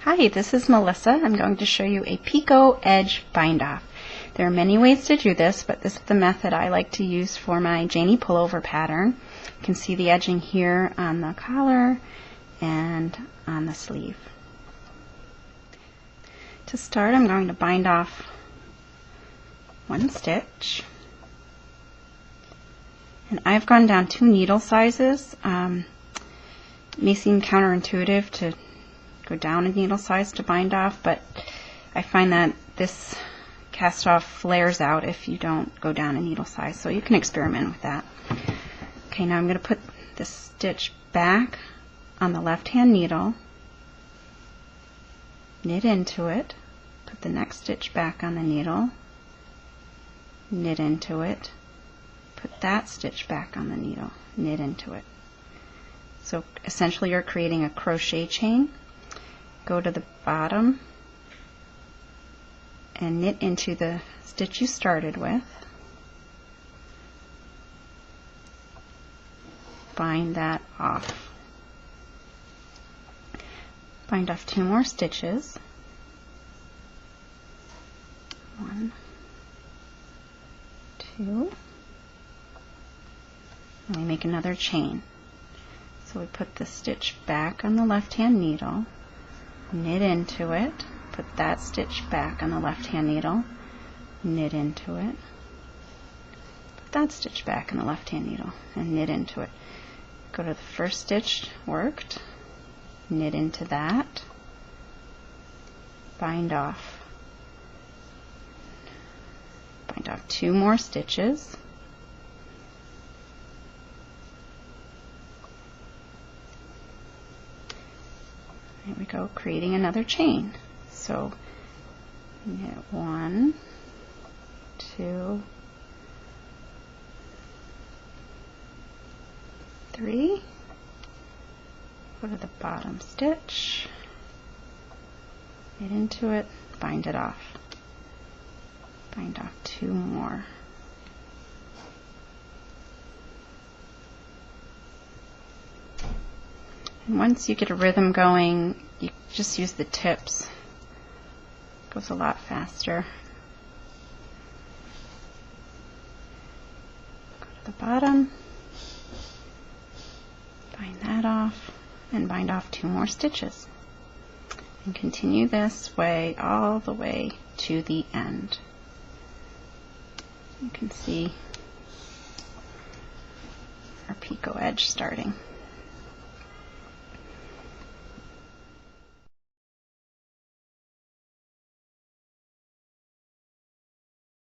Hi, this is Melissa. I'm going to show you a Picot edge bind off. There are many ways to do this, but this is the method I like to use for my Janie pullover pattern. You can see the edging here on the collar and on the sleeve. To start, I'm going to bind off one stitch. And I've gone down 2 needle sizes. It may seem counterintuitive to go down a needle size to bind off, but I find that this cast off flares out if you don't go down a needle size, so you can experiment with that. Okay, now I'm going to put this stitch back on the left hand needle, knit into it, put the next stitch back on the needle, knit into it, put that stitch back on the needle, knit into it. So essentially you're creating a crochet chain. Go to the bottom and knit into the stitch you started with. Bind that off. Bind off 2 more stitches. 1, 2, and we make another chain. So we put the stitch back on the left hand needle, knit into it, put that stitch back on the left hand needle, knit into it, put that stitch back on the left hand needle, and knit into it. Go to the first stitch worked, knit into that, bind off. Bind off 2 more stitches. There we go, creating another chain. So knit 1, 2, 3, go to the bottom stitch, knit into it, bind it off. Bind off 2 more. And once you get a rhythm going, you just use the tips. It goes a lot faster. Go to the bottom, bind that off, and bind off 2 more stitches. And continue this way all the way to the end. You can see our Picot edge starting.